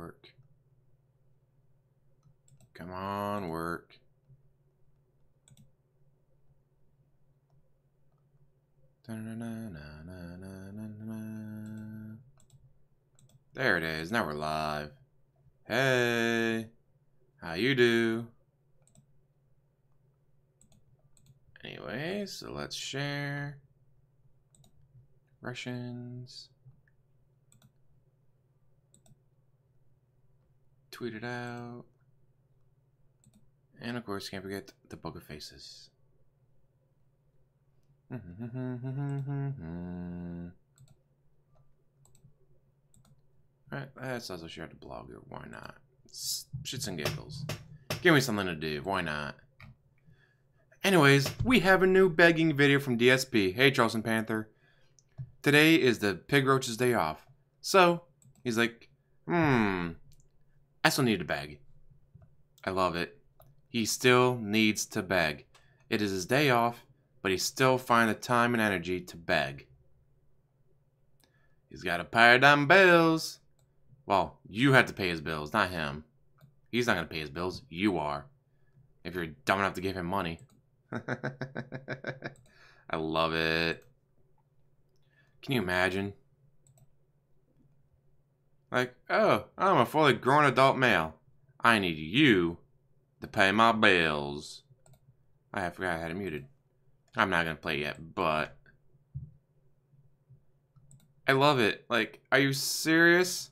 work. Come on, work. There it is. Now we're live. Hey, how you do? Anyway, so let's share. Russians. Tweet it out. And of course, can't forget the Book of Faces. Alright, let's also share the blogger. Why not? Shits and giggles. Give me something to do. Why not? Anyways, we have a new begging video from DSP. Hey, Charleston Panther. Today is the pig roach's day off. So, he's like, I still need to beg. I love it. He still needs to beg. It is his day off, but he still finds the time and energy to beg. He's got to pay them bills. Well, you have to pay his bills, not him. He's not going to pay his bills. You are. If you're dumb enough to give him money. I love it. Can you imagine? Like, oh, I'm a fully grown adult male. I need you to pay my bills. I forgot I had it muted. I'm not going to play yet, but I love it. Like, are you serious?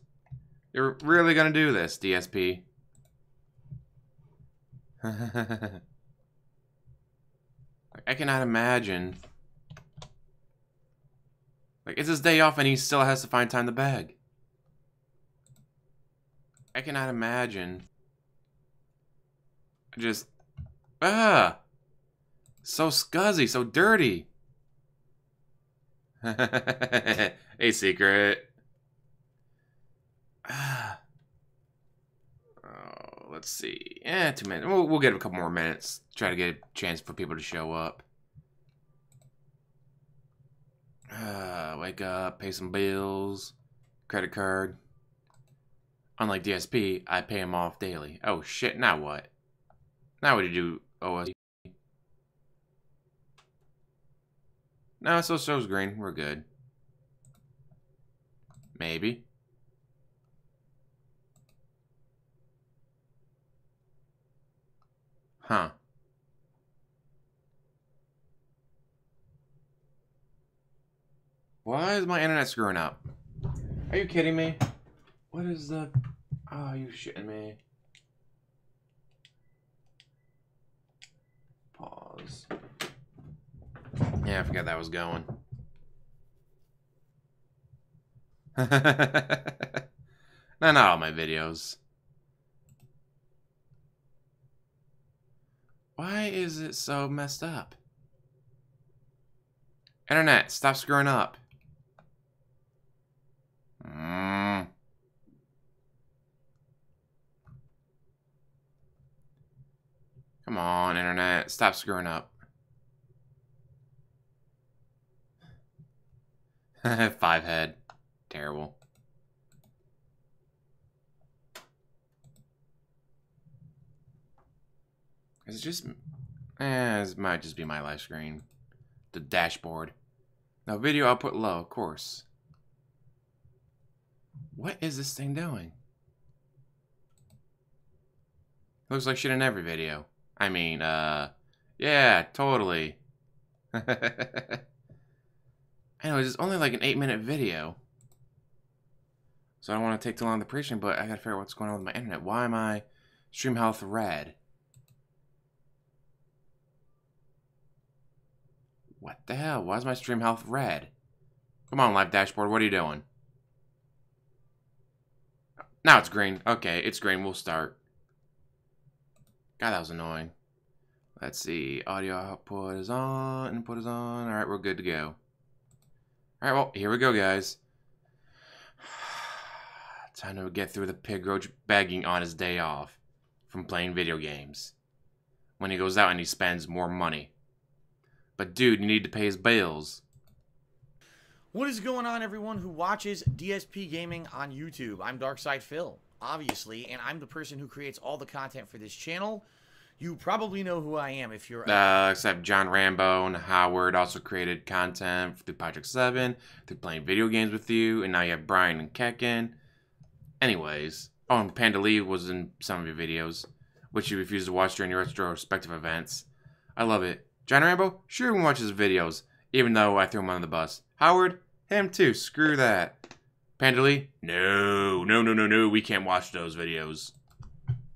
You're really going to do this, DSP? I cannot imagine. Like, it's his day off and he still has to find time to beg. I cannot imagine. Just, so scuzzy, so dirty. A secret. Oh, let's see. 2 minutes. We'll get a couple more minutes. Try to get a chance for people to show up. Wake up, pay some bills, credit card. Unlike DSP, I pay him off daily. Oh shit, now what? Now what do you do, OS? No, it still shows green. We're good. Maybe. Huh. Why is my internet screwing up? Are you kidding me? What is the... Oh, you shitting me. Pause. Yeah, I forgot that was going. No, not all my videos. Why is it so messed up? Internet, stop screwing up. Come on, internet, stop screwing up. 5 head. Terrible. Is it just... it might just be my live screen. The dashboard. Now video output low, of course. What is this thing doing? Looks like shit in every video. I mean, yeah, totally. Anyways, it's only like an 8-minute video. So I don't want to take too long to preaching, but I gotta figure out what's going on with my internet. Why am I stream health red? What the hell? Why is my stream health red? Come on, live dashboard, what are you doing? Now it's green. Okay, it's green. We'll start. God, that was annoying. Let's see. Audio output is on. Input is on. Alright, we're good to go. Alright, well, here we go, guys. Time to get through the pig roach begging on his day off from playing video games. When he goes out and he spends more money. But dude, you need to pay his bills. What is going on, everyone who watches DSP Gaming on YouTube? I'm Darkside Phil. obviously, and I'm the person who creates all the content for this channel. You probably know who I am if you're... Except John Rambo and Howard also created content through Project 7, through playing video games with you, and now you have Brian and Kekin. Anyways, oh, and Panda Lee was in some of your videos, which you refused to watch during your retrospective events. I love it. John Rambo, sure we watch his videos, even though I threw him under the bus. Howard, him too, screw that. Panda Lee, no, we can't watch those videos.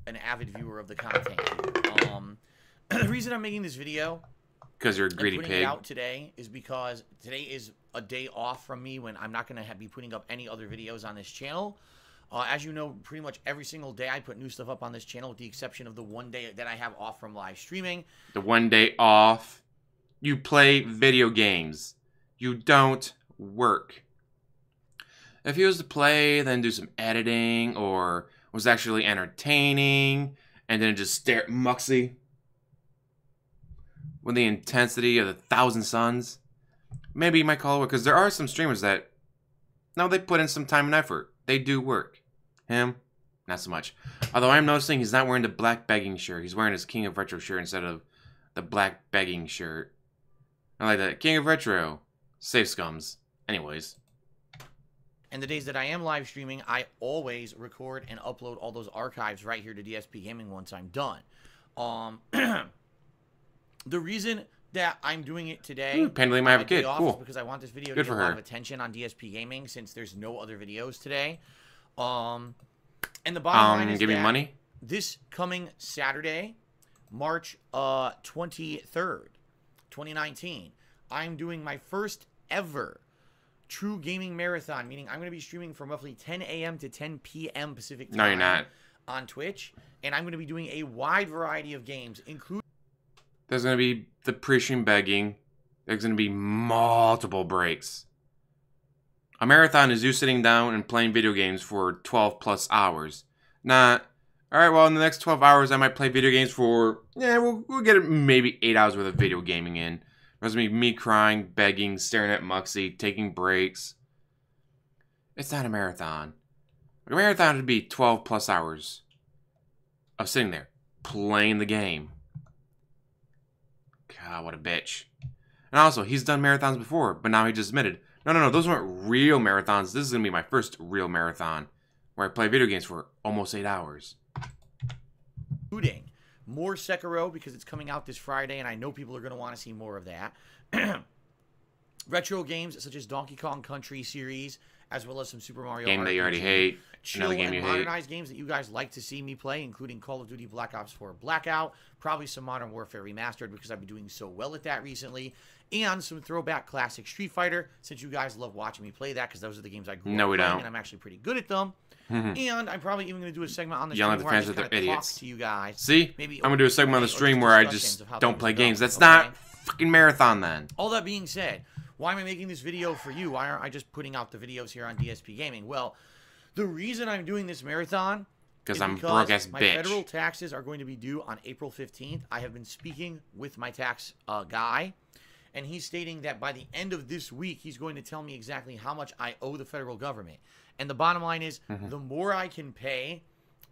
An avid viewer of the content here. The reason I'm making this video, because you're a greedy putting pig. it out today, is because today is a day off from me when I'm not going to be putting up any other videos on this channel. As you know, pretty much every single day I put new stuff up on this channel, with the exception of the one day that I have off from live streaming. The one day off, you play video games. You don't work. If you was to play, then do some editing, or was actually entertaining, and then just stare at Muxy with the intensity of 1,000 suns, maybe you might call it work. Because there are some streamers that, no, they put in some time and effort. They do work. Him, not so much. Although I'm noticing he's not wearing the black begging shirt. He's wearing his King of Retro shirt instead of the black begging shirt. I like that. King of Retro. Safe scums. Anyways. And the days that I am live streaming, I always record and upload all those archives right here to DSP Gaming once I'm done. The reason that I'm doing it today, Panda Lee might have a kid. Cool. Because I want this video to get a lot of attention on DSP Gaming, since there's no other videos today. And the bottom line is give me money. This coming Saturday, March 23rd, 2019, I'm doing my first ever true gaming marathon, meaning I'm going to be streaming from roughly 10 a.m. to 10 p.m. Pacific time. No, you're not. On Twitch, and I'm going to be doing a wide variety of games, including... There's going to be the pre-stream begging. There's going to be multiple breaks. A marathon is you sitting down and playing video games for 12 plus hours. Not, alright, well, in the next 12 hours, I might play video games for, yeah, we'll get maybe 8 hours worth of video gaming in. There's going to be me crying, begging, staring at Muxy, taking breaks. It's not a marathon. A marathon would be 12 plus hours of sitting there, playing the game. God, what a bitch. And also, he's done marathons before, but now he just admitted, no, those weren't real marathons. This is going to be my first real marathon, where I play video games for almost 8 hours. Including more Sekiro, because it's coming out this Friday, and I know people are going to want to see more of that. Retro games such as Donkey Kong Country series, as well as some Super Mario Game RPG, that you already hate. chill Another game and you modernized games that you guys like to see me play, including Call of Duty Black Ops 4 Blackout, probably some Modern Warfare Remastered, because I've been doing so well at that recently, and some throwback classic Street Fighter, since you guys love watching me play that, because those are the games I grew up playing, and I'm actually pretty good at them. And I'm probably even going to do a segment on the stream where I just kind of talk to you guys. See? Maybe I'm going to do a segment on the stream where I just don't play games. That's not fucking marathon then. All that being said, why am I making this video for you? Why aren't I just putting out the videos here on DSP Gaming? Well, the reason I'm doing this marathon is I'm broke ass bitch. My federal taxes are going to be due on April 15th. I have been speaking with my tax guy, and he's stating that by the end of this week, he's going to tell me exactly how much I owe the federal government. And the bottom line is, the more I can pay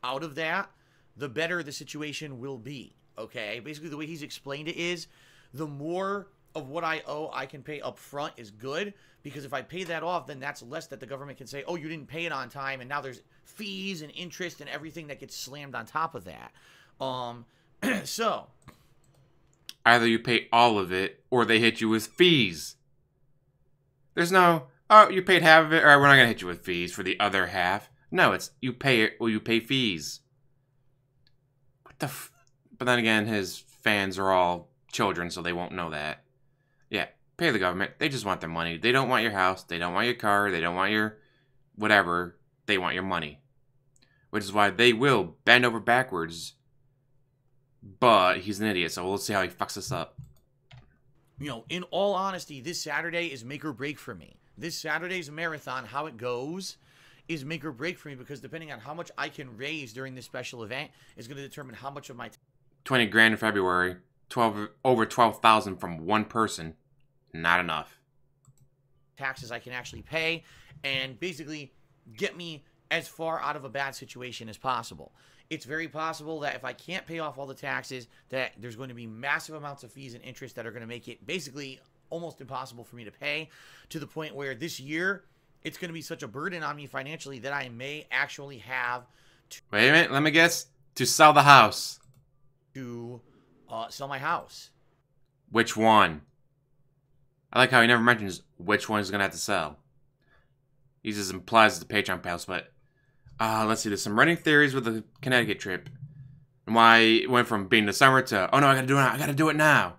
out of that, the better the situation will be. Okay? Basically, the way he's explained it is, the more of what I owe I can pay up front is good, because if I pay that off, then that's less that the government can say, oh, you didn't pay it on time, and now there's fees and interest and everything that gets slammed on top of that. So either you pay all of it, or they hit you with fees. There's no, oh, you paid half of it, alright, we're not going to hit you with fees for the other half. No, it's, you pay it, or you pay fees. What the f... But then again, his fans are all children, so they won't know that. Yeah, pay the government. They just want their money. They don't want your house. They don't want your car. They don't want your whatever. They want your money. Which is why they will bend over backwards. But he's an idiot, so we'll see how he fucks us up. You know, in all honesty, this Saturday is make or break for me. This Saturday's marathon, how it goes, is make or break for me, because depending on how much I can raise during this special event is going to determine how much of my... 20 grand in February. Over 12,000 from one person. Not enough. Taxes I can actually pay, and basically get me as far out of a bad situation as possible. It's very possible that if I can't pay off all the taxes, that there's going to be massive amounts of fees and interest that are going to make it basically almost impossible for me to pay, to the point where this year it's going to be such a burden on me financially that I may actually have to... Wait a minute, let me guess. To sell the house. To sell my house. Which one? I like how he never mentions which one he's going to have to sell. He just implies the Patreon pals, but... let's see, there's some running theories with the Connecticut trip. And why it went from being the summer to, oh no, I gotta do it now.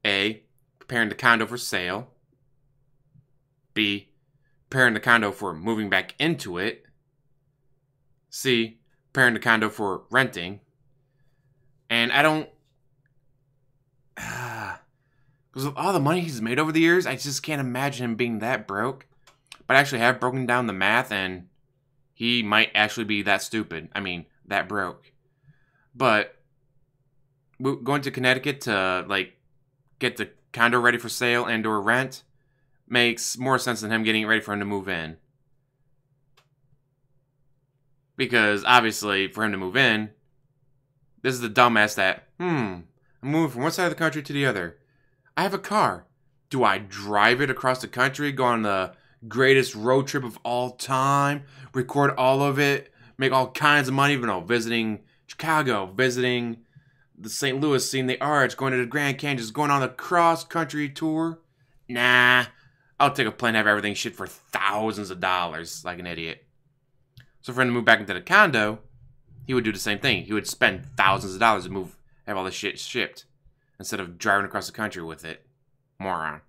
A, preparing the condo for sale. B, preparing the condo for moving back into it. C, preparing the condo for renting. And I don't... Because with all the money he's made over the years, I just can't imagine him being that broke. But I actually have broken down the math, and he might actually be that stupid. I mean, that broke. But going to Connecticut to, like, get the condo ready for sale and or rent makes more sense than him getting it ready for him to move in. Because, obviously, for him to move in, this is the dumbass that, I'm moving from one side of the country to the other. I have a car. Do I drive it across the country, go on the greatest road trip of all time, record all of it, make all kinds of money, visiting Chicago, visiting the St. Louis, seeing the Arch, going to the Grand Canyon, just going on a cross-country tour? Nah, I'll take a plane and have everything shipped for thousands of dollars, like an idiot. So for him to move back into the condo, he would do the same thing. He would spend thousands of dollars to have all this shit shipped, instead of driving across the country with it. Moron.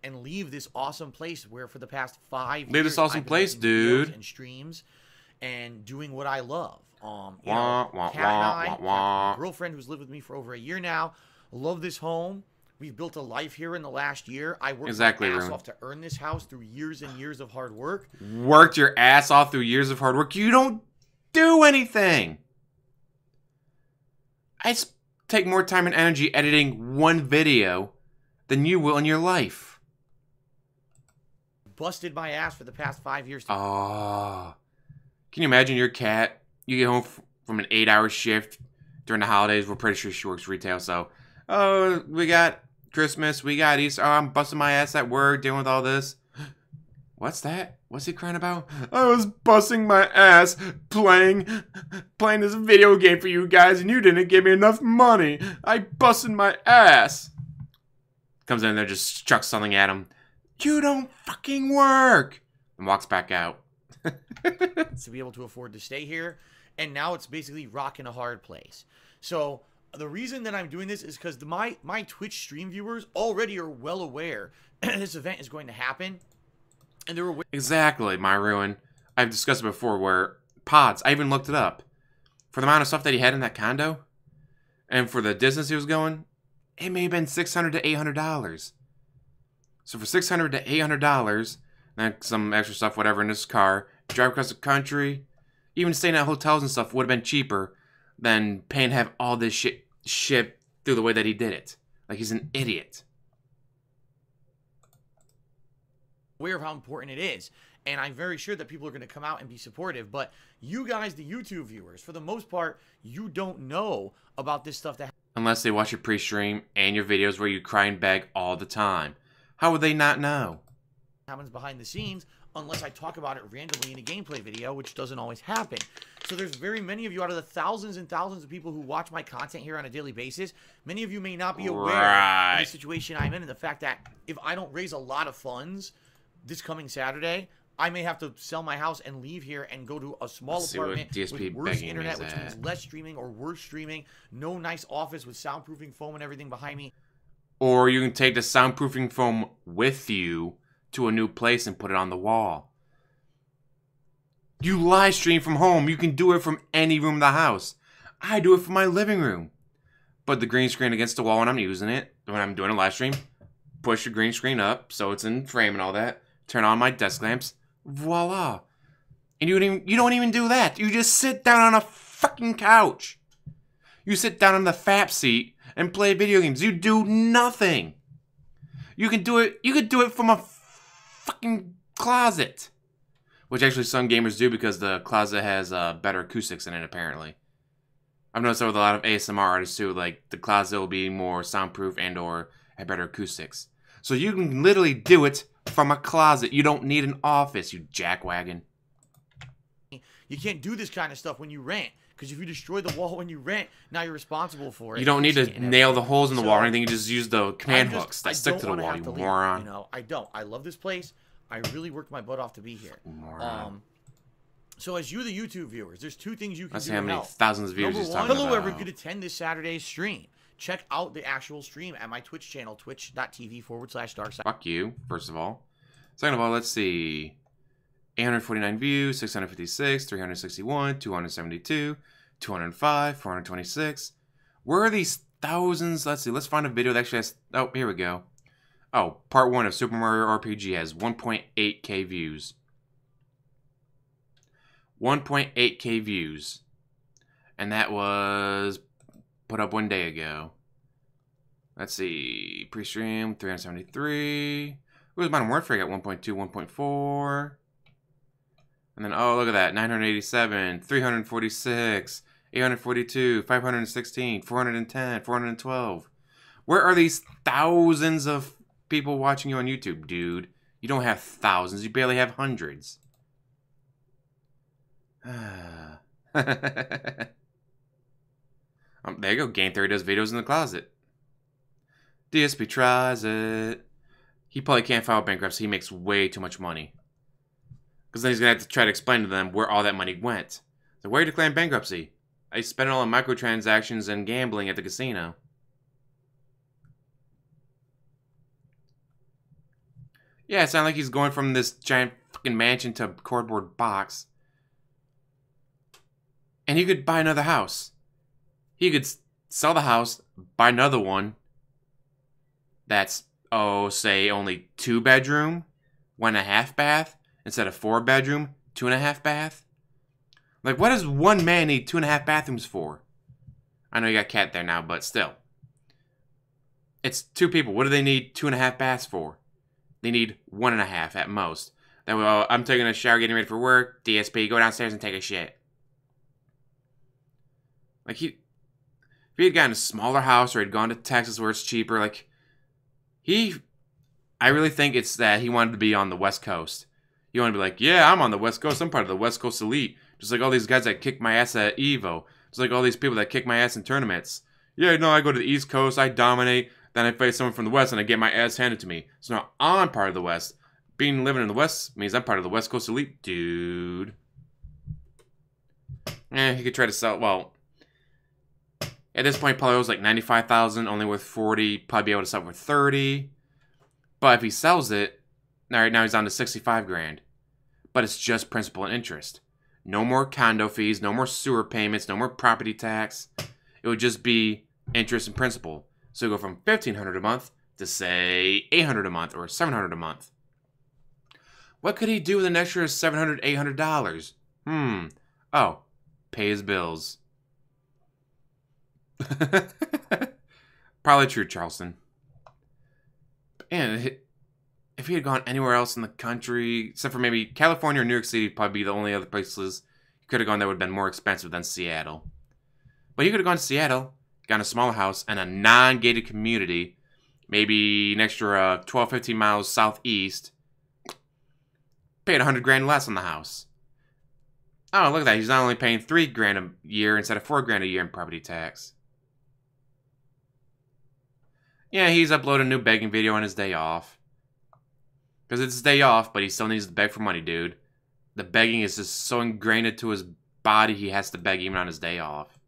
And leave this awesome place where for the past 5 years... Leave this awesome place, dude. And streams and doing what I love. Kat and I, my girlfriend who's lived with me for over a year now, love this home. We've built a life here in the last year. I worked my ass off to earn this house through years and years of hard work. Worked your ass off through years of hard work? You don't do anything. I take more time and energy editing one video than you will in your life. Busted my ass for the past 5 years. Oh. Can you imagine your cat? You get home from an 8-hour shift during the holidays. We're pretty sure she works retail, so... Oh, we got Christmas, we got Easter. Oh, I'm busting my ass at work, dealing with all this. What's that? What's he crying about? I was busting my ass playing this video game for you guys, and you didn't give me enough money. I busted my ass. Comes in there, just chucks something at him. You don't fucking work. And walks back out. To be able to afford to stay here. And now it's basically rocking a hard place. So the reason that I'm doing this is because my Twitch stream viewers already are well aware this event is going to happen. And they're aware. Exactly, my ruin. I've discussed it before where pods, I even looked it up. For the amount of stuff that he had in that condo, and for the distance he was going, it may have been $600 to $800. So for $600 to $800, and some extra stuff, whatever, in this car, drive across the country, even staying at hotels and stuff would have been cheaper than paying to have all this shit shipped through the way that he did it. Like, he's an idiot. Aware of how important it is. And I'm very sure that people are going to come out and be supportive. But you guys, the YouTube viewers, for the most part, you don't know about this stuff that... Unless they watch your pre-stream and your videos where you cry and beg all the time. How would they not know? Happens behind the scenes, unless I talk about it randomly in a gameplay video, which doesn't always happen. So there's very many of you out of the thousands and thousands of people who watch my content here on a daily basis. Many of you may not be aware of the situation I'm in, and the fact that if I don't raise a lot of funds this coming Saturday, I may have to sell my house and leave here and go to a small apartment DSP with worse internet, which means less streaming or worse streaming, no nice office with soundproofing foam and everything behind me. Or you can take the soundproofing foam with you to a new place and put it on the wall. You live stream from home. You can do it from any room of the house. I do it from my living room. Put the green screen against the wall when I'm using it. When I'm doing a live stream, push the green screen up so it's in frame and all that. Turn on my desk lamps. Voila. And you don't even do that. You just sit down on a fucking couch. You sit down on the fap seat and play video games. You do nothing. You can do it. You could do it from a fucking closet Which actually some gamers do because the closet has better acoustics in it, apparently. I've noticed that with a lot of ASMR artists too, like the closet will be more soundproof and or have better acoustics. So you can literally do it from a closet. You don't need an office, you jackwagon. You can't do this kind of stuff when you rent. Because if you destroy the wall when you rent, now you're responsible for it. You don't need to nail the holes in the wall or anything. You just use the command hooks that stick to the wall, you moron. You know, I don't. I love this place. I really worked my butt off to be here. Moron. So as you, the YouTube viewers, there's two things you can Let's do see how to many help. thousands of viewers he's talking about. Hello, everyone. Could attend this Saturday's stream. Check out the actual stream at my Twitch channel, twitch.tv/darkside. Fuck you, first of all. Second of all, let's see. 849 views, 656, 361, 272, 205, 426. Where are these thousands? Let's see. Let's find a video that actually has... Oh, here we go. Oh, part 1 of Super Mario RPG has 1.8k views. 1.8k views. And that was put up 1 day ago. Let's see. Pre-stream, 373. Where's Modern Warfare at 1.2, 1.4. And then, oh, look at that. 987, 346, 842, 516, 410, 412. Where are these thousands of people watching you on YouTube, dude? You don't have thousands. You barely have hundreds. There you go. Game Theory does videos in the closet. DSP tries it. He probably can't file bankruptcy. He makes way too much money. Because then he's going to have to try to explain to them where all that money went. So why are you declaring bankruptcy? I spent it all on microtransactions and gambling at the casino. Yeah, it's not like he's going from this giant fucking mansion to a cardboard box. And he could buy another house. He could sell the house, buy another one that's, oh, say only 2-bedroom, 1.5 bath, instead of 4-bedroom, 2.5 bath. Like, what does one man need 2.5 bathrooms for? I know you got Cat there now, but still. It's 2 people. What do they need 2.5 baths for? They need 1.5 at most. Then, well, I'm taking a shower, getting ready for work. DSP, go downstairs and take a shit. Like, if he had gotten a smaller house or had gone to Texas where it's cheaper, like, I really think it's that he wanted to be on the West Coast. He wanted to be like, yeah, I'm on the West Coast. I'm part of the West Coast elite. Just like all these guys that kick my ass at EVO. Just like all these people that kick my ass in tournaments. Yeah, no, I go to the East Coast, I dominate, then I face someone from the West and I get my ass handed to me. So now I'm part of the West. Living in the West means I'm part of the West Coast elite, dude. He could try to sell, well, at this point, probably owes like 95,000, only worth 40, probably be able to sell for 30. But if he sells it, right now he's on to 65 grand. But it's just principal and interest. No more condo fees, no more sewer payments, no more property tax. It would just be interest and principal. So go from $1,500 a month to say $800 a month or $700 a month. What could he do with an extra $700, $800? Oh, pay his bills. Probably true, Charleston. And if he had gone anywhere else in the country, except for maybe California or New York City, probably be the only other places he could have gone that would have been more expensive than Seattle. But he could have gone to Seattle, gotten a smaller house, and a non-gated community, maybe an extra 12, 15 miles southeast, paid 100 grand less on the house. Oh, look at that. He's not only paying 3 grand a year instead of 4 grand a year in property tax. Yeah, he's uploaded a new begging video on his day off. Because it's his day off, but he still needs to beg for money, dude. The begging is just so ingrained into his body, he has to beg even on his day off.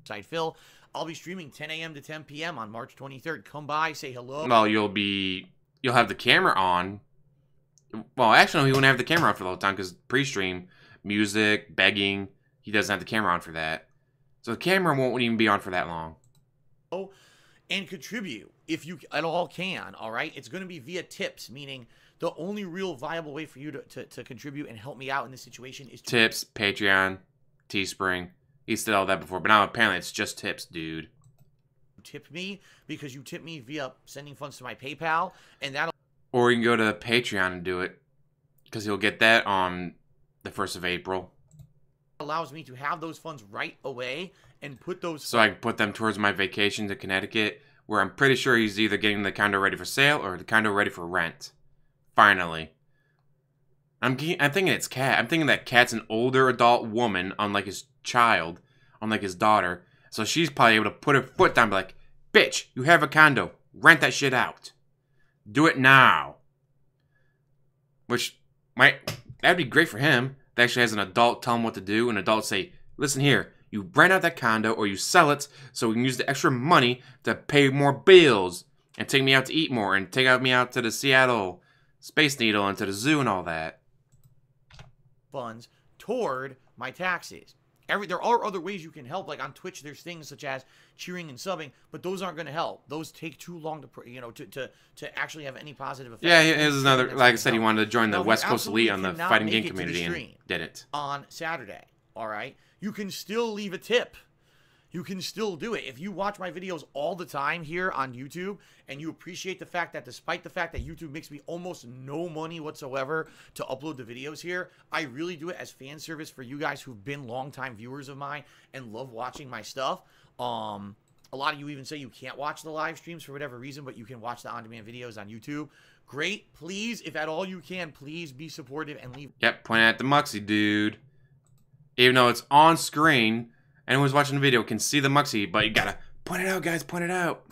Side Phil, I'll be streaming 10 a.m. to 10 p.m. on March 23rd. Come by, say hello. Well, you'll have the camera on. Well, actually, no, he won't have the camera on for the whole time because pre-stream, music, begging, he doesn't have the camera on for that. So the camera won't even be on for that long. Oh, and contribute if you at all can, all right? It's going to be via tips, meaning the only real viable way for you to contribute and help me out in this situation is tips, Patreon, Teespring. He said all that before, but now apparently it's just tips, dude. Tip me because you tip me via sending funds to my PayPal, and that'll... Or you can go to Patreon and do it. Because he'll get that on the 1st of April. Allows me to have those funds right away and put those... So I can put them towards my vacation to Connecticut, where I'm pretty sure he's either getting the condo ready for sale or the condo ready for rent. Finally. I'm thinking it's Kat. I'm thinking that Kat's an older adult woman, unlike his child, unlike his daughter. So she's probably able to put her foot down and be like, bitch, you have a condo. Rent that shit out. Do it now. Which that'd be great for him. That actually has an adult tell him what to do. An adult say, listen here, you rent out that condo or you sell it so we can use the extra money to pay more bills and take me out to eat more and take me out to the Seattle Space Needle and to the zoo and all that. Funds toward my taxes. There are other ways you can help, like on Twitch. There's things such as cheering and subbing, but those aren't going to help. Those take too long to actually have any positive effect. Yeah, here's another. Like I said, he wanted to join the West Coast Elite on the fighting game community and didn't. On Saturday, all right, you can still leave a tip. You can still do it. If you watch my videos all the time here on YouTube and you appreciate the fact that despite the fact that YouTube makes me almost no money whatsoever to upload the videos here, I really do it as fan service for you guys who've been longtime viewers of mine and love watching my stuff. A lot of you even say you can't watch the live streams for whatever reason, but you can watch the on-demand videos on YouTube. Great. Please, if at all you can, please be supportive and leave. Yep, point at the Muxie, dude. Even though it's on screen... Anyone who's watching the video can see the Muxie, but you gotta point it out, guys. Point it out.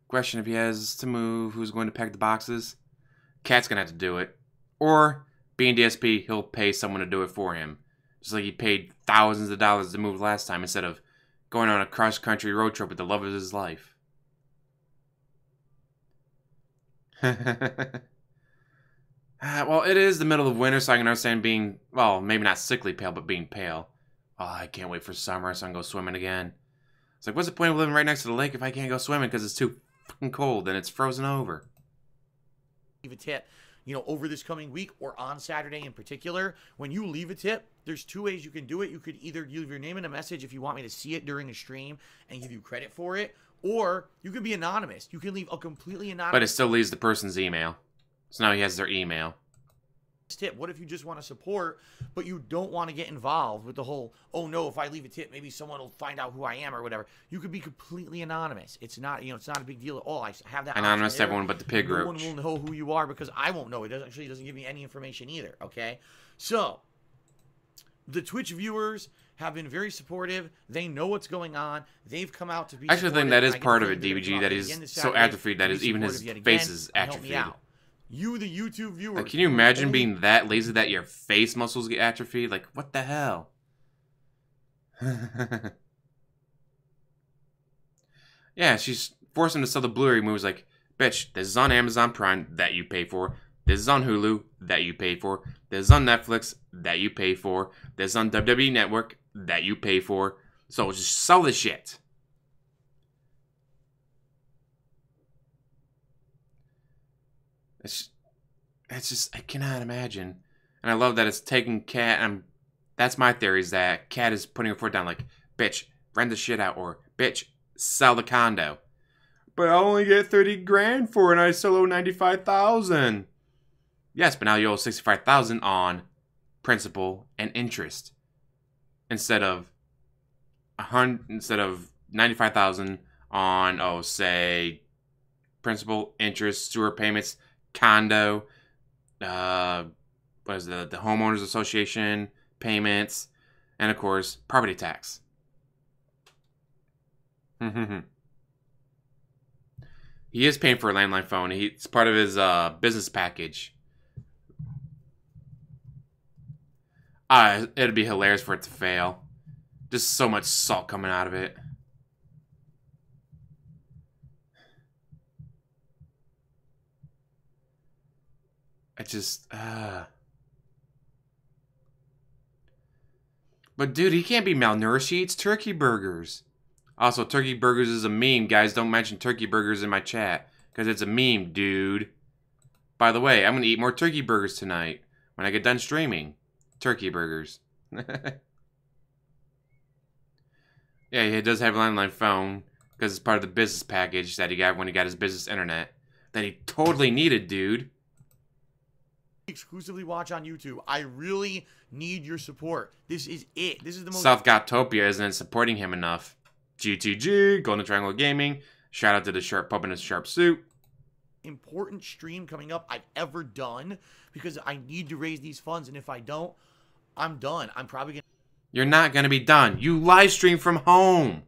Question: if he has to move, who's going to pack the boxes? Cat's gonna have to do it, or being DSP, he'll pay someone to do it for him, just like he paid thousands of dollars to move last time instead of going on a cross-country road trip with the love of his life. Well, it is the middle of winter, so I can understand being, well, maybe not sickly pale, but being pale. Oh, I can't wait for summer so I can go swimming again. It's like, what's the point of living right next to the lake if I can't go swimming because it's too fucking cold and it's frozen over? Leave a tip, over this coming week or on Saturday in particular. When you leave a tip, there's two ways you can do it. You could either leave your name in a message if you want me to see it during a stream and give you credit for it, or you can be anonymous. You can leave a completely anonymous. But it still leaves the person's email. So now he has their email. Tip. What if you just want to support, but you don't want to get involved with the whole, oh no, if I leave a tip, maybe someone will find out who I am or whatever. You could be completely anonymous. It's not, it's not a big deal at all. I have that anonymous to everyone but the pig roach. No one will know who you are because I won't know. It actually doesn't give me any information either. Okay, so the Twitch viewers have been very supportive. They know what's going on. They've come out to be. I actually think that is part of it, DBG. That is so atrophied. That is even his face is atrophied. You, the YouTube viewers. Like, can you imagine being that lazy that your face muscles get atrophied? Like, what the hell? Yeah, she's forced him to sell the Blu-ray movies like, bitch, this is on Amazon Prime that you pay for. This is on Hulu that you pay for. This is on Netflix that you pay for. This is on WWE Network that you pay for. So just sell the shit. It's just, I cannot imagine. And I love that it's taking Kat, that's my theory, is that Kat is putting her foot down like, bitch, rent the shit out, or bitch, sell the condo. But I'll only get 30 grand for it, and I still owe 95,000. Yes, but now you owe 65,000 on principal and interest. Instead of 95,000 on, say, principal, interest, sewer payments, condo, what is the homeowners association payments, and of course property tax. He is paying for a landline phone. It's part of his business package. It'd be hilarious for it to fail. Just so much salt coming out of it. I just, But dude, he can't be malnourished. He eats turkey burgers. Also, turkey burgers is a meme. Guys, don't mention turkey burgers in my chat. Because it's a meme, dude. By the way, I'm going to eat more turkey burgers tonight. When I get done streaming. Turkey burgers. Yeah, he does have a landline phone. Because it's part of the business package that he got when he got his business internet. That he totally needed, dude. exclusively watch on YouTube. I really need your support. This is it. This is the most... South Gotopia isn't supporting him enough. GTG, Golden Triangle Gaming. Shout out to the sharp pup in his sharp suit. Important stream coming up I've ever done because I need to raise these funds, and if I don't, I'm done. I'm probably gonna... You're not gonna be done. You live stream from home.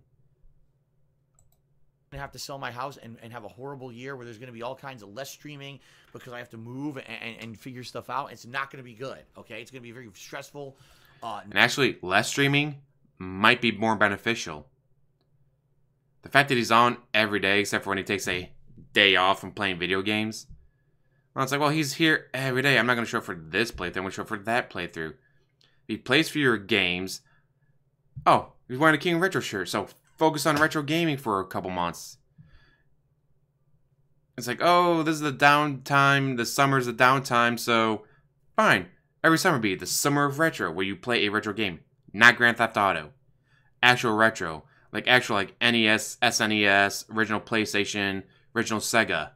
Have to sell my house and have a horrible year where there's going to be all kinds of less streaming because I have to move and figure stuff out. It's not going to be good, okay? It's going to be very stressful. And actually, less streaming might be more beneficial. The fact that he's on every day, except for when he takes a day off from playing video games. Well, it's like, well, he's here every day. I'm not going to show up for this playthrough. I'm going to show up for that playthrough. If he plays for your games... Oh, he's wearing a King Retro shirt, so... Focus on retro gaming for a couple months. It's like, oh, this is the downtime. The summer's the downtime, so fine. Every summer be the summer of retro, where you play a retro game, not Grand Theft Auto. Actual retro, like NES, SNES, original PlayStation, original Sega,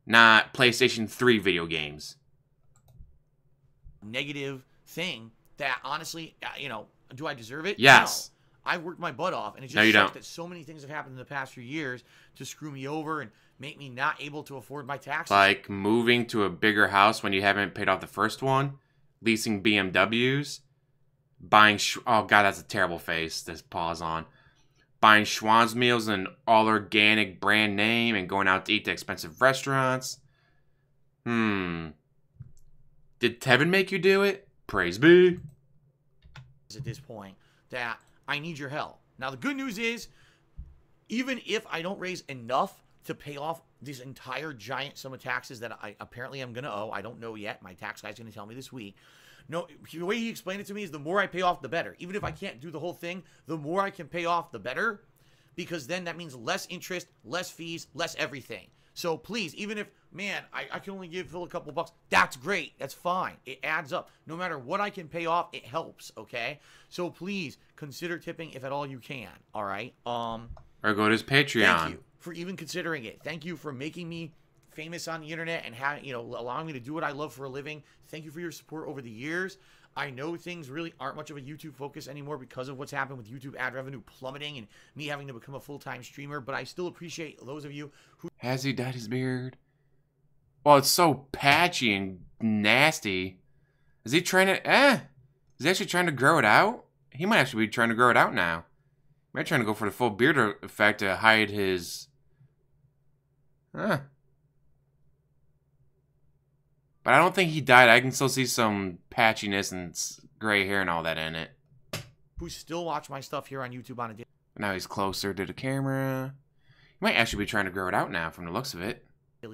not PlayStation 3 video games. Negative thing that honestly, you know, do I deserve it? Yes. No. I worked my butt off, and it just no, sucks that so many things have happened in the past few years to screw me over and make me not able to afford my taxes. Like moving to a bigger house when you haven't paid off the first one, leasing BMWs, buying... oh, God, that's a terrible face. This pause on. Buying Schwann's meals in all-organic brand name and going out to eat to expensive restaurants. Did Tevin make you do it? Praise be. At this point, that... I need your help. Now, the good news is, even if I don't raise enough to pay off this entire giant sum of taxes that I apparently am going to owe, I don't know yet. My tax guy's going to tell me this week. No, the way he explained it to me is the more I pay off, the better. Even if I can't do the whole thing, the more I can pay off, the better. Because then that means less interest, less fees, less everything. So please, even if, man, I can only give Phil a couple bucks, that's great. That's fine. It adds up. No matter what I can pay off, it helps, okay? So please, consider tipping if at all you can, all right? Or go to his Patreon. Thank you for even considering it. Thank you for making me famous on the internet and having, you know, allowing me to do what I love for a living. Thank you for your support over the years. I know things really aren't much of a YouTube focus anymore because of what's happened with YouTube ad revenue plummeting and me having to become a full-time streamer, but I still appreciate those of you who... Has he dyed his beard? Well, it's so patchy and nasty. Is he trying to... Is he actually trying to grow it out? He might actually be trying to grow it out now. He might trying to go for the full beard effect to hide his... But I don't think he died. I can still see some patchiness and gray hair and all that in it. Who still watch my stuff here on YouTube on a daily... Now he's closer to the camera. He might actually be trying to grow it out now from the looks of it.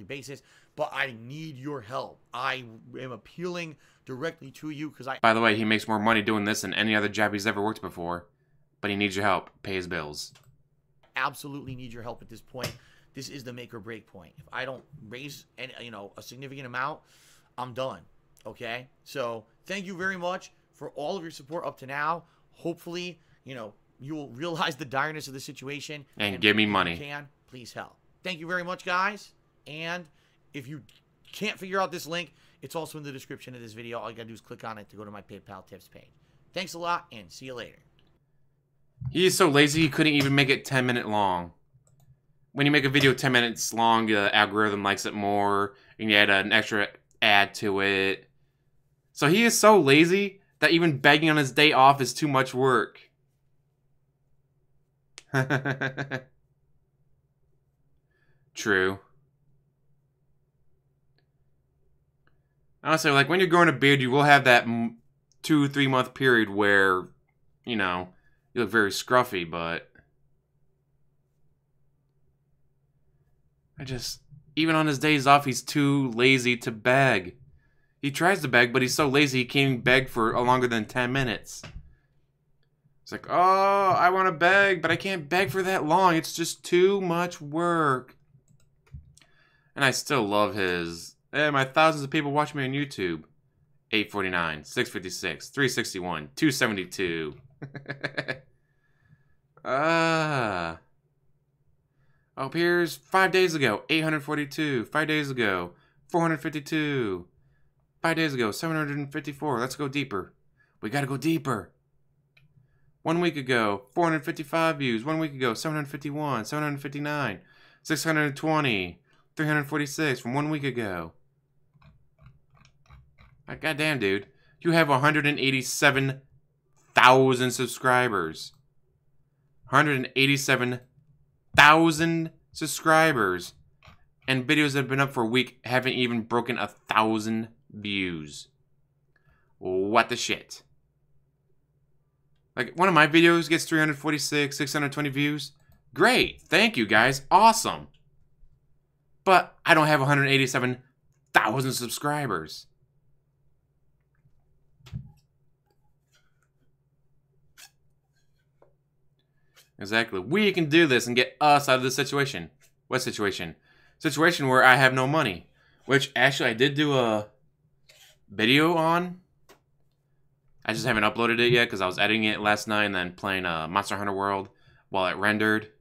...basis, but I need your help. I am appealing directly to you because I... By the way, he makes more money doing this than any other job he's ever worked before. But he needs your help. Pay his bills. Absolutely need your help at this point. This is the make or break point. If I don't raise any, you know, a significant amount, I'm done. Okay? So, thank you very much for all of your support up to now. Hopefully, you know, you will realize the direness of the situation. And give me money. If you can, please help. Thank you very much, guys. And if you can't figure out this link, it's also in the description of this video. All you gotta do is click on it to go to my PayPal tips page. Thanks a lot, and see you later. He is so lazy he couldn't even make it 10-minute long. When you make a video 10 minutes long, the algorithm likes it more, and you add an extra ad to it. So he is so lazy that even begging on his day off is too much work. True. Honestly, like, when you're growing a beard, you will have that 2-3 month period where, you know, you look very scruffy, but... even on his days off, he's too lazy to beg. He tries to beg, but he's so lazy he can't even beg for longer than 10 minutes. It's like, oh, I want to beg, but I can't beg for that long. It's just too much work. And I still love his... Hey, my thousands of people watching me on YouTube. 849, 656, 361, 272. Up here's 5 days ago, 842. 5 days ago, 452. 5 days ago, 754. Let's go deeper. We gotta go deeper. 1 week ago, 455 views. 1 week ago, 751, 759, 620, 346 from 1 week ago. Goddamn, dude. You have 187,000 subscribers. 187,000 subscribers. And videos that have been up for a week haven't even broken 1,000 views. What the shit? Like, one of my videos gets 346, 620 views. Great. Thank you, guys. Awesome. But I don't have 187,000 subscribers. Exactly. We can do this and get us out of this situation. What situation? Situation where I have no money. Which, actually, I did do a video on. I just haven't uploaded it yet because I was editing it last night and then playing Monster Hunter World while it rendered.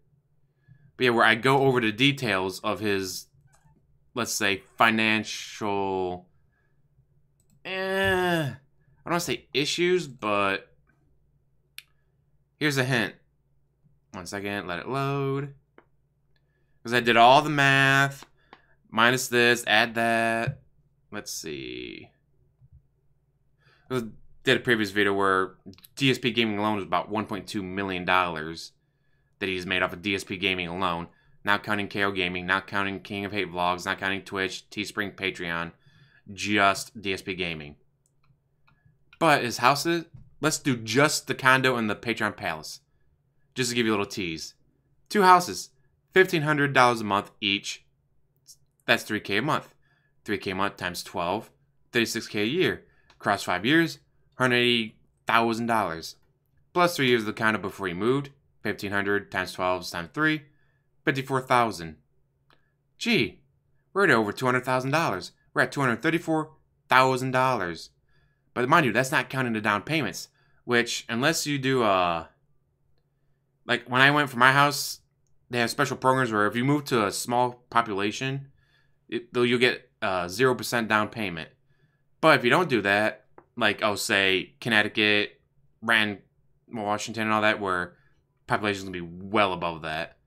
But yeah, where I go over the details of his, let's say, financial... I don't want to say issues, but... Here's a hint. 1 second, let it load. Because I did all the math. Minus this, add that. Let's see. I did a previous video where DSP Gaming alone was about $1.2 million that he's made off of DSP Gaming alone. Not counting KO Gaming, not counting King of Hate Vlogs, not counting Twitch, Teespring, Patreon. Just DSP Gaming. But his houses, let's do just the condo and the Patreon Palace. Just to give you a little tease. 2 houses, $1,500 a month each. That's $3K a month. $3K a month times 12, $36K a year. Across 5 years, $180,000. Plus 3 years of the condo before he moved, $1,500 times 12 times 3, $54,000. Gee, we're at over $200,000. We're at $234,000. But mind you, that's not counting the down payments. Which, unless you do like, when I went for my house, they have special programs where if you move to a small population, you'll get 0% down payment. But if you don't do that, like, oh, say, Connecticut, Washington, and all that, where population's going to be well above that,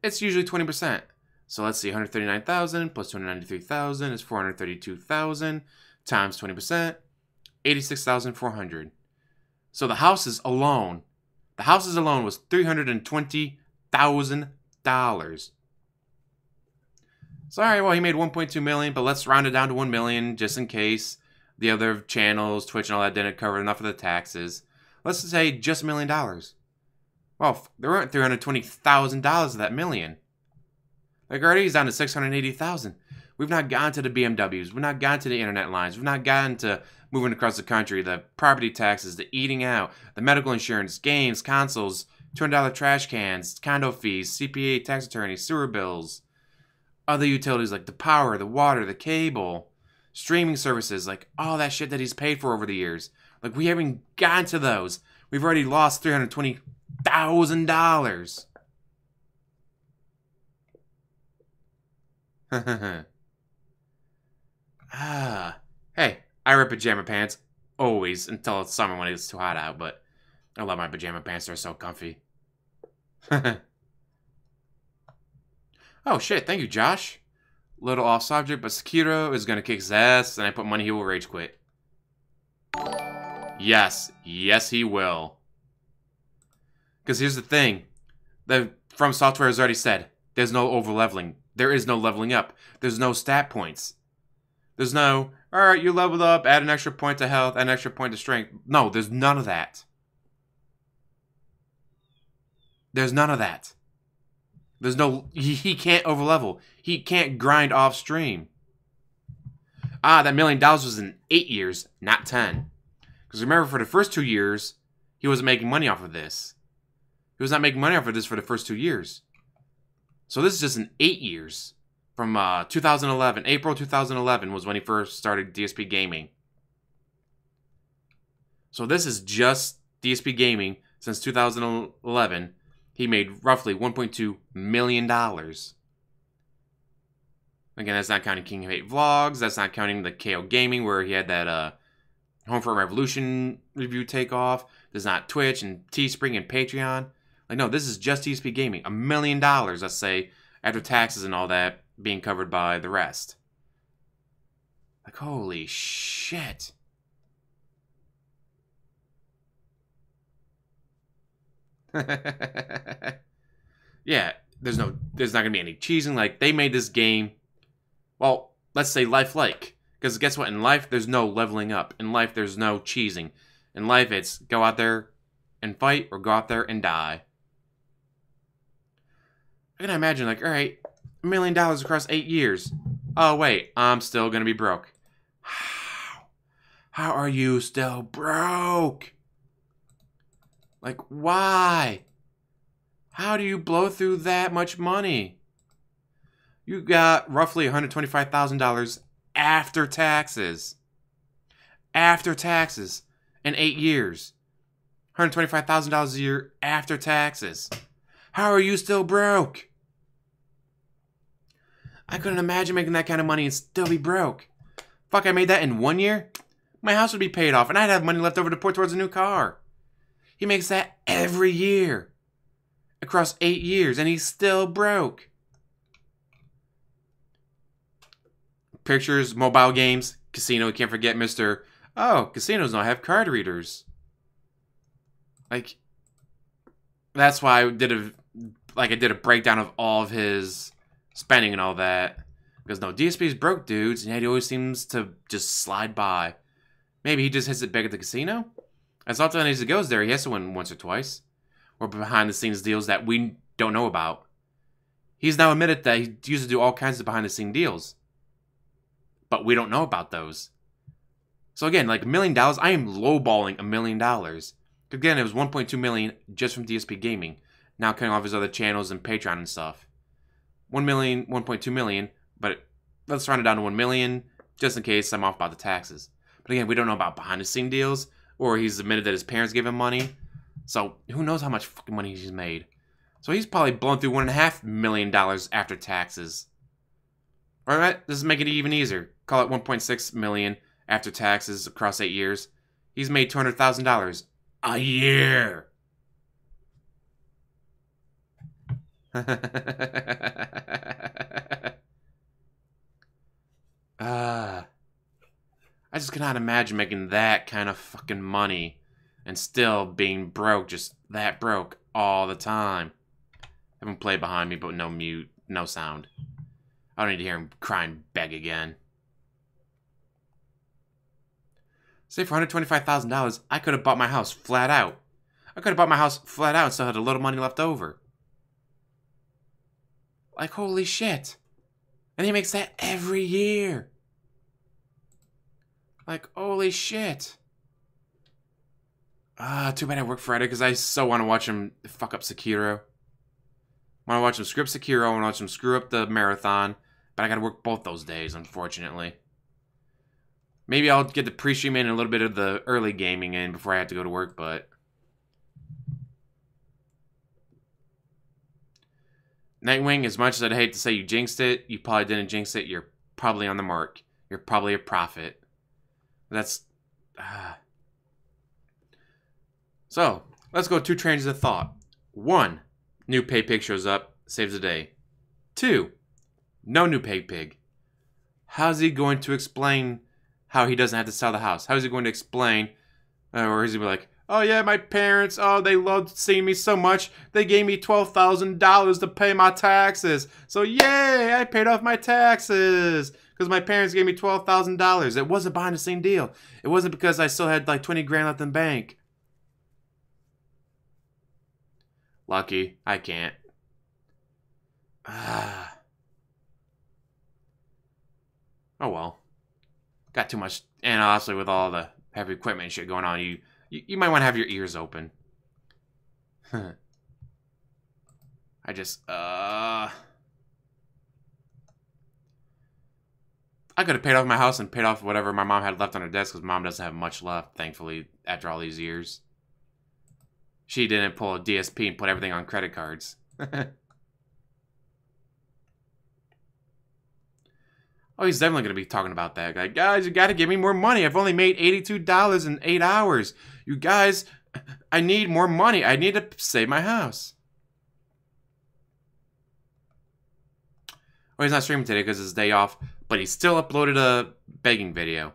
it's usually 20%. So let's see, 139,000 plus 293,000 is 432,000 times 20%, 86,400. So the houses alone was $320,000. So, alright, well, he made $1.2 million, but let's round it down to $1 million just in case the other channels, Twitch and all that, didn't cover enough of the taxes. Let's just say just $1 million. Well, there weren't $320,000 of that million. Like, already he's down to $680,000. We've not gotten to the BMWs. We've not gotten to the internet lines. We've not gotten to moving across the country, the property taxes, the eating out, the medical insurance, games, consoles, $200 trash cans, condo fees, CPA, tax attorneys, sewer bills, other utilities like the power, the water, the cable, streaming services, like all that shit that he's paid for over the years. Like, we haven't gotten to those. We've already lost $320,000. Hey, I wear pajama pants always until it's summer when it's too hot out, but I love my pajama pants. They're so comfy. Oh shit, thank you, Josh. Little off subject, but Sekiro is gonna kick his ass, and I put money he will rage quit. Yes, yes he will. Because here's the thing. The From Software has already said, there's no over-leveling. There is no leveling up. There's no stat points. There's no, alright, you leveled up, add an extra point to health, add an extra point to strength. No, there's none of that. There's none of that. There's no, he can't overlevel. He can't grind off stream. Ah, that $1 million was in 8 years, not 10. Because remember, for the first 2 years, he wasn't making money off of this. He was not making money off of this for the first 2 years. So this is just in 8 years. From 2011, April 2011 was when he first started DSP Gaming. So this is just DSP Gaming since 2011. He made roughly $1.2 million. Because Again, that's not counting King of 8 vlogs. That's not counting the KO Gaming where he had that Home for Revolution review takeoff. There's not Twitch and Teespring and Patreon. Like, no, this is just DSP Gaming. $1 million, let's say, after taxes and all that being covered by the rest. Like, holy shit. Yeah, there's not gonna be any cheesing. Like, they made this game, well, let's say lifelike. Because guess what? In life, there's no leveling up. In life, there's no cheesing. In life, it's go out there and fight or go out there and die. I can imagine, like, alright, $1 million across 8 years. Oh, wait, I'm still gonna be broke. How are you still broke? Like, why? How do you blow through that much money? You got roughly $125,000 after taxes. After taxes in 8 years. $125,000 a year after taxes. How are you still broke? I couldn't imagine making that kind of money and still be broke. Fuck, I made that in 1 year? My house would be paid off and I'd have money left over to put towards a new car. He makes that every year. Across 8 years and he's still broke. Pictures, mobile games, casino, you can't forget Mr. Oh, casinos don't have card readers. Like, that's why I did a breakdown of all of his spending and all that. Because no, DSP's broke dudes, and yet he always seems to just slide by. Maybe he just hits it big at the casino? As often as he goes there, he has to win once or twice. Or behind the scenes deals that we don't know about. He's now admitted that he used to do all kinds of behind the scene deals. But we don't know about those. So again, like $1 million, I am lowballing $1 million. Again, it was $1.2 million just from DSP Gaming. Now cutting off his other channels and Patreon and stuff. $1 million, $1.2 million, but let's round it down to $1 million, just in case I'm off about the taxes. But again, we don't know about behind the scene deals, or he's admitted that his parents gave him money. So who knows how much fucking money he's made. So he's probably blown through $1.5 million after taxes. Alright, this is making it even easier. Call it $1.6 million after taxes across 8 years. He's made $200,000 a year. I just cannot imagine making that kind of fucking money and still being broke, just that broke all the time. Having play behind me, but no mute, no sound. I don't need to hear him cry and beg again. Say for $125,000, I could have bought my house flat out. I could have bought my house flat out and still had a little money left over. Like, holy shit. And he makes that every year. Like, holy shit. Too bad I work Friday because I so want to watch him fuck up Sekiro. I want to watch him script Sekiro. I want to watch him screw up the marathon. But I got to work both those days, unfortunately. Maybe I'll get the pre-stream in and a little bit of the early gaming in before I have to go to work, but... Nightwing, as much as I'd hate to say you jinxed it, you probably didn't jinx it. You're probably on the mark. You're probably a prophet. That's... So, let's go 2 trains of thought. 1, new pay pig shows up, saves the day. 2, no new pay pig. How's he going to explain how he doesn't have to sell the house? How is he going to explain, or is he like, oh yeah, my parents, oh, they loved seeing me so much, they gave me $12,000 to pay my taxes. So yay, I paid off my taxes. Because my parents gave me $12,000. It wasn't behind the same deal. It wasn't because I still had like 20 grand left in the bank. Lucky, I can't. Oh well. Got too much, and honestly with all the heavy equipment and shit going on, you might want to have your ears open. I just, I could have paid off my house and paid off whatever my mom had left on her desk, because mom doesn't have much left, thankfully, after all these years. She didn't pull a DSP and put everything on credit cards. Oh, he's definitely going to be talking about that. Like, guys, you got to give me more money. I've only made $82 in 8 hours. You guys, I need more money. I need to save my house. Well, he's not streaming today because it's his day off, but he still uploaded a begging video.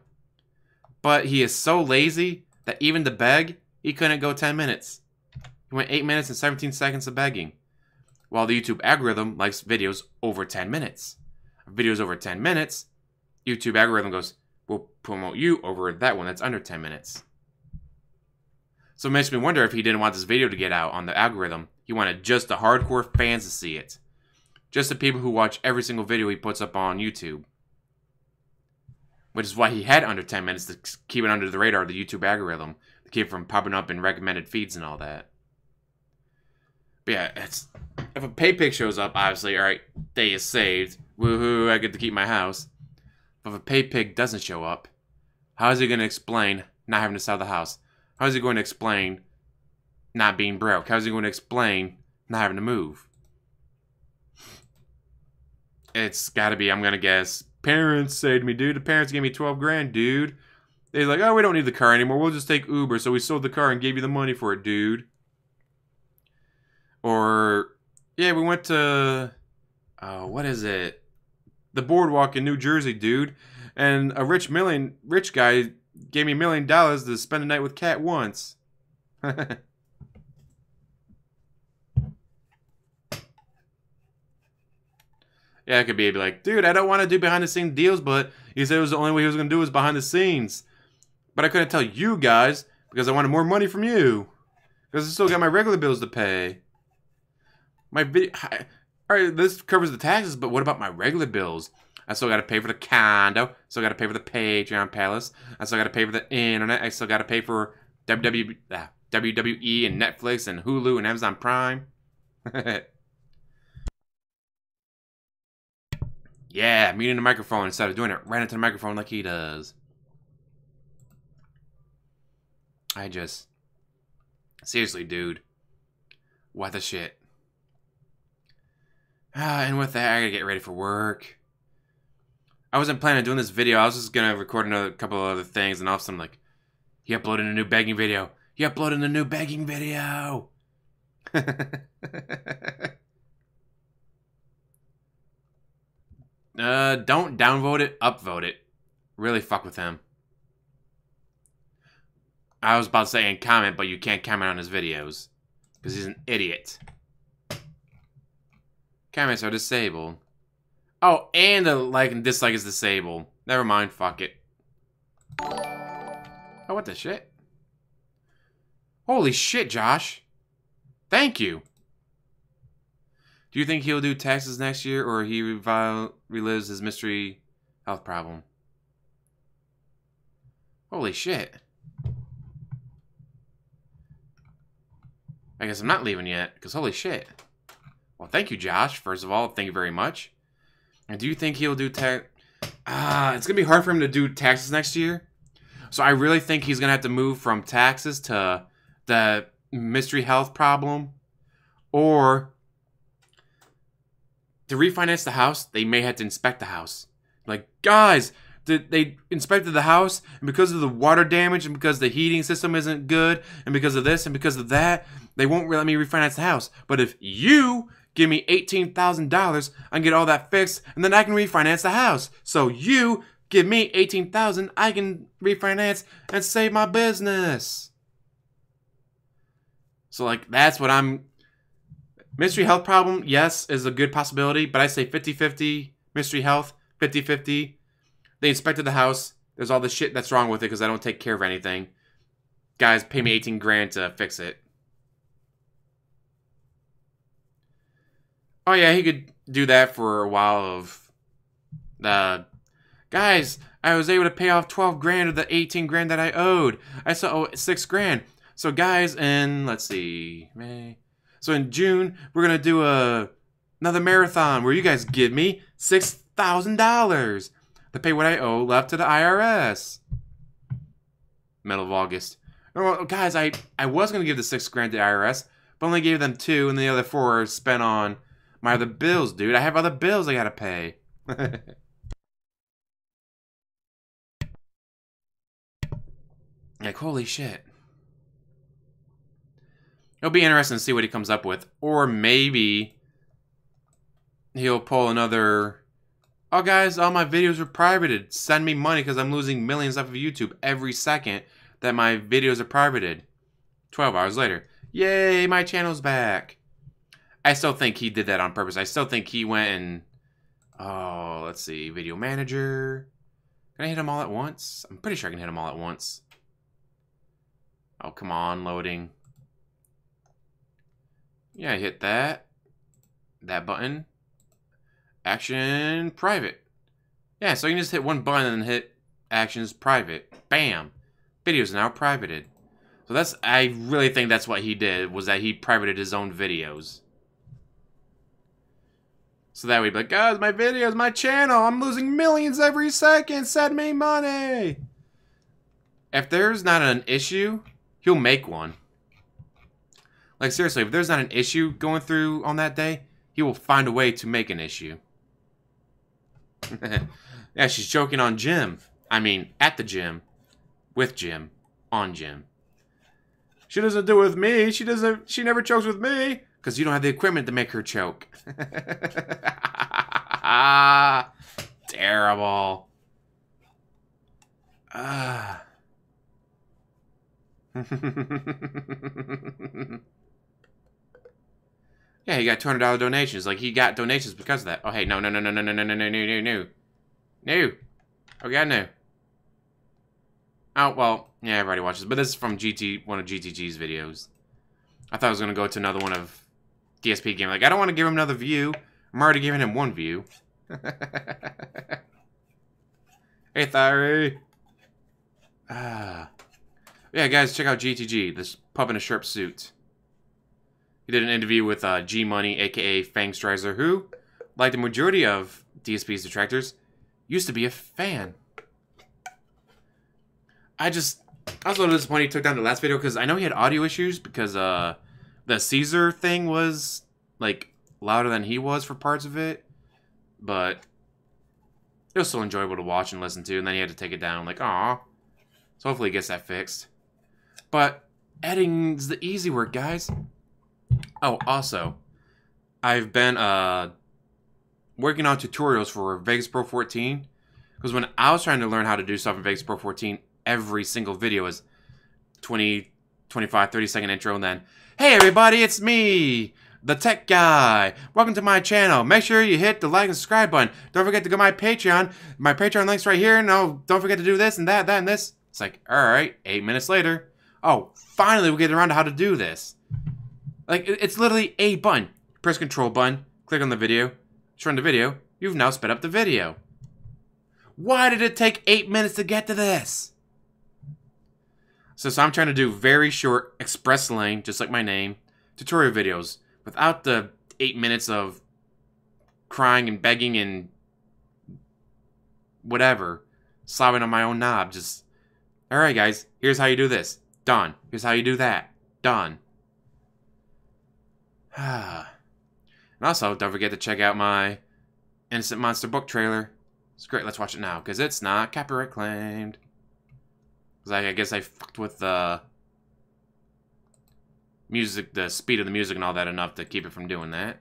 But he is so lazy that even to beg, he couldn't go 10 minutes. He went 8 minutes and 17 seconds of begging. While the YouTube algorithm likes videos over 10 minutes. Videos over 10 minutes, YouTube algorithm goes, we'll promote you over that one that's under 10 minutes. So it makes me wonder if he didn't want this video to get out on the algorithm. He wanted just the hardcore fans to see it. Just the people who watch every single video he puts up on YouTube. Which is why he had under 10 minutes to keep it under the radar of the YouTube algorithm. To keep it from popping up in recommended feeds and all that. But yeah, if a pay pic shows up, obviously, alright, day is saved. Woohoo, I get to keep my house. But if a pay pig doesn't show up, how is he going to explain not having to sell the house? How is he going to explain not being broke? How is he going to explain not having to move? It's got to be, I'm going to guess, parents say to me, dude, the parents gave me 12 grand, dude. They're like, oh, we don't need the car anymore. We'll just take Uber. So we sold the car and gave you the money for it, dude. Or, yeah, we went to, what is it? The boardwalk in New Jersey, dude. And a rich guy gave me $1 million to spend a night with Cat once. Yeah, it could be like, dude, I don't want to do behind the scenes deals, but he said it was the only way he was going to do was behind the scenes. But I couldn't tell you guys because I wanted more money from you. Because I still got my regular bills to pay. My video, alright, this covers the taxes, but what about my regular bills? I still got to pay for the condo. Still got to pay for the Patreon Palace. I still got to pay for the internet. I still got to pay for WWE and Netflix and Hulu and Amazon Prime. Yeah, muting the microphone instead of doing it right into the microphone like he does. Seriously, dude. What the shit? And with that, I gotta get ready for work. I wasn't planning on doing this video. I was just gonna record a couple of other things, and all of a sudden, like, he uploaded a new begging video. He uploaded a new begging video. Don't downvote it, upvote it. Really fuck with him. I was about to say and comment, but you can't comment on his videos. Because he's an idiot. Comments are disabled. Oh, and the like and dislike is disabled. Never mind, fuck it. Oh, what the shit? Holy shit, Josh. Thank you. Do you think he'll do taxes next year, or he relives his mystery health problem? Holy shit. I guess I'm not leaving yet, because holy shit. Well, thank you, Josh. First of all, thank you very much. And do you think he'll do tax... it's going to be hard for him to do taxes next year. So I really think he's going to have to move from taxes to the mystery health problem. Or... to refinance the house, they may have to inspect the house. Like, guys, they inspected the house, and because of the water damage, and because the heating system isn't good, and because of this, and because of that, they won't let me refinance the house. But if you give me $18,000, I can get all that fixed, and then I can refinance the house. So you give me $18,000, I can refinance and save my business. So, like, that's what I'm... Mystery health problem, yes, is a good possibility, but I say 50-50. Mystery health, 50-50. They inspected the house. There's all the shit that's wrong with it because I don't take care of anything. Guys, pay me 18 grand to fix it. Oh yeah, he could do that for a while of... guys, I was able to pay off 12 grand of the 18 grand that I owed. I still owe 6 grand. So guys, in, let's see, May... So in June, we're going to do another marathon where you guys give me $6,000 to pay what I owe left to the IRS. Middle of August. Oh, guys, I was going to give the 6 grand to the IRS, but only gave them 2, and the other 4 are spent on my other bills, dude. I have other bills I got to pay. Like, holy shit. It'll be interesting to see what he comes up with. Or maybe he'll pull another, oh guys, all my videos are privated. Send me money because I'm losing millions off of YouTube every second that my videos are privated. 12 hours later. Yay, my channel's back. I still think he did that on purpose. I still think he went and, oh, let's see, video manager. Can I hit them all at once? I'm pretty sure I can hit them all at once. Oh, come on, loading. Yeah, hit that. That button. Action, private. Yeah, so you can just hit one button and hit actions, private. Bam. Videos are now privated. So that's, I really think that's what he did, was that he privated his own videos. So that way he'd be like, guys, my videos, my channel, I'm losing millions every second, send me money. If there's not an issue, he'll make one. Like, seriously, if there's not an issue going through on that day, he will find a way to make an issue. Yeah, she's joking on Jim. I mean, at the gym. With Jim. On Jim. She doesn't do it with me. She never chokes with me. Because you don't have the equipment to make her choke. Terrible. Yeah, he got $200 donations. Like, he got donations because of that. Oh, hey, no. No. Oh, God, no. Oh, well, yeah, everybody watches. But this is from one of GTG's videos. I thought I was going to go to another one of DSP game. Like, I don't want to give him another view. I'm already giving him one view. Hey, Thyri. Yeah, guys, check out GTG. This pup in a sharp suit. He did an interview with G-Money, a.k.a. Fang Strizer, who, like the majority of DSP's detractors, used to be a fan. I was a little disappointed he took down the last video because I know he had audio issues because the Caesar thing was, like, louder than he was for parts of it. But it was still enjoyable to watch and listen to, and then he had to take it down. Like, aw. So hopefully he gets that fixed. But editing's the easy work, guys. Oh, also, I've been working on tutorials for Vegas Pro 14. Because when I was trying to learn how to do stuff in Vegas Pro 14, every single video is 20, 25, 30-second intro, and then, hey everybody, it's me, the tech guy. Welcome to my channel. Make sure you hit the like and subscribe button. Don't forget to go to my Patreon. My Patreon link's right here. No, don't forget to do this and that and this. It's like, alright, 8 minutes later. Oh, finally we get around to how to do this. Like, it's literally a button. Press control button, click on the video, just run the video. You've now sped up the video. Why did it take 8 minutes to get to this? So I'm trying to do very short, express lane, just like my name, tutorial videos, without the 8 minutes of crying and begging and whatever, slobbing on my own knob. Just, alright guys, here's how you do this. Done. Here's how you do that. Done. And also, don't forget to check out my Innocent Monster book trailer. It's great, let's watch it now, because it's not copyright claimed. Because I guess I fucked with the music, the speed of the music and all that enough to keep it from doing that.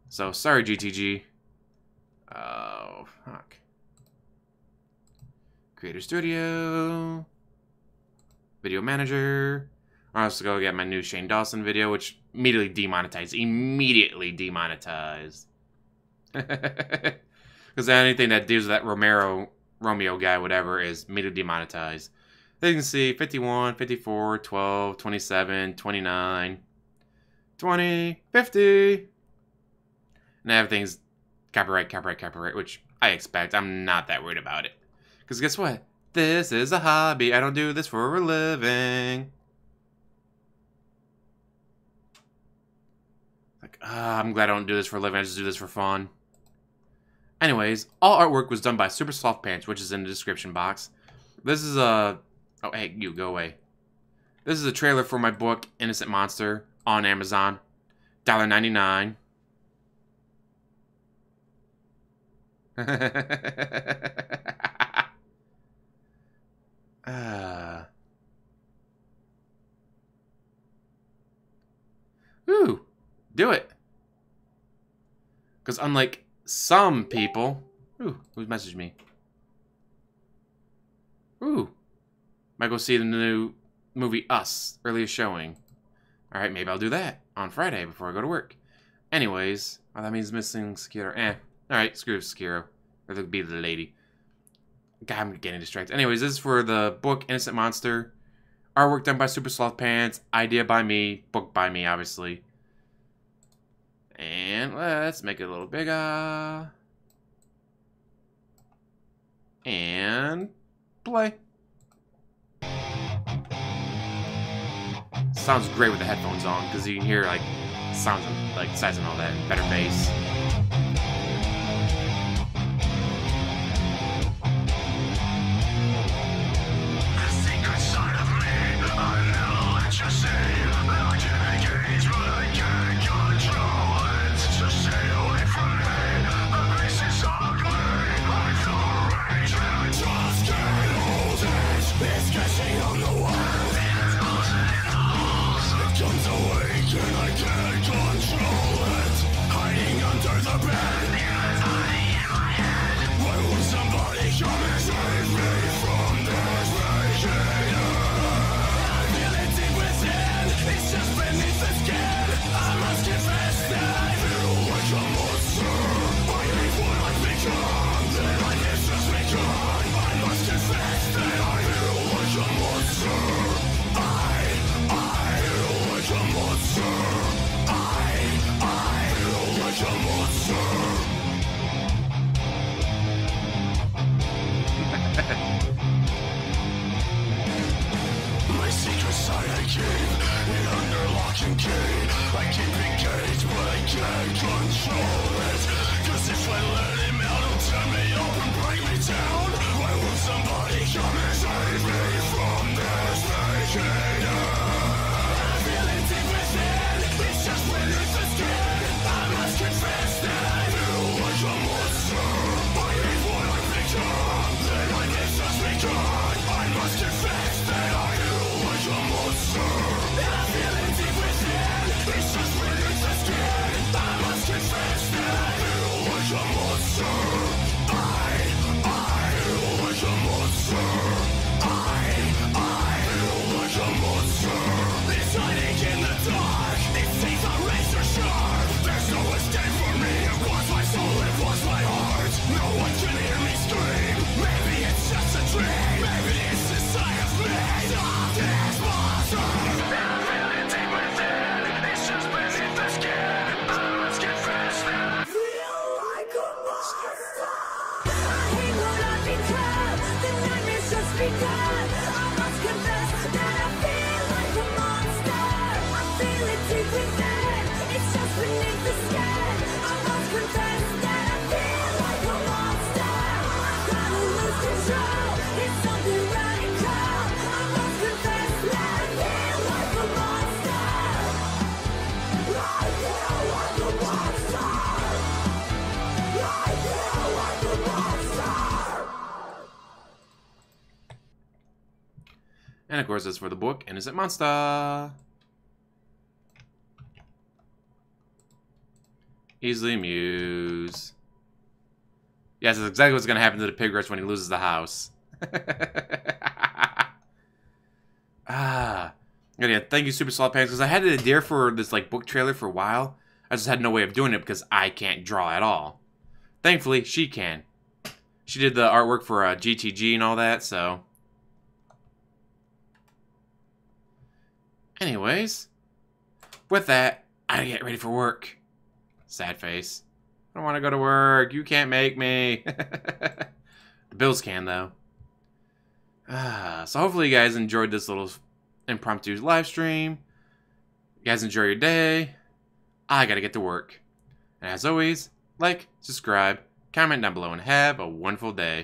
So, sorry GTG. Oh, fuck. Creator Studio. Video Manager. I'm also going to go get my new Shane Dawson video, which immediately demonetized. Immediately demonetized. Because anything that deals with that Romeo guy, whatever, is immediately demonetized. As you can see, 51, 54, 12, 27, 29, 20, 50. And everything's copyright, which I expect. I'm not that worried about it. Because guess what? This is a hobby. I don't do this for a living. Like, I'm glad I don't do this for a living. I just do this for fun. Anyways, all artwork was done by Super Soft Pants, which is in the description box. This is a... Oh, hey, you, go away. This is a trailer for my book, Innocent Monster, on Amazon. $1.99. Do it. Because unlike some people... Ooh, who's messaged me? Ooh. Might go see the new movie Us, earliest showing. Alright, maybe I'll do that on Friday before I go to work. Anyways, oh, that means missing Sekiro. Alright, screw Sekiro. Or it'll be the lady. God, I'm getting distracted. Anyways, this is for the book Innocent Monster. Artwork done by Super Sloth Pants. Idea by me. Book by me, obviously. And let's make it a little bigger. And play. Sounds great with the headphones on because you can hear like sounds and like size and all that, and better bass. And of course, that's for the book Innocent Monster. Easily amuse. Yes, that's exactly what's going to happen to the pig rush when he loses the house. Yeah, thank you, Super Sloth Pants, because I had an idea for this like book trailer for a while. I just had no way of doing it because I can't draw at all. Thankfully, she can. She did the artwork for GTG and all that, so... Anyways, with that, I gotta get ready for work. Sad face. I don't want to go to work. You can't make me. The bills can, though. So hopefully you guys enjoyed this little impromptu live stream. You guys enjoy your day. I gotta get to work. And as always, like, subscribe, comment down below, and have a wonderful day.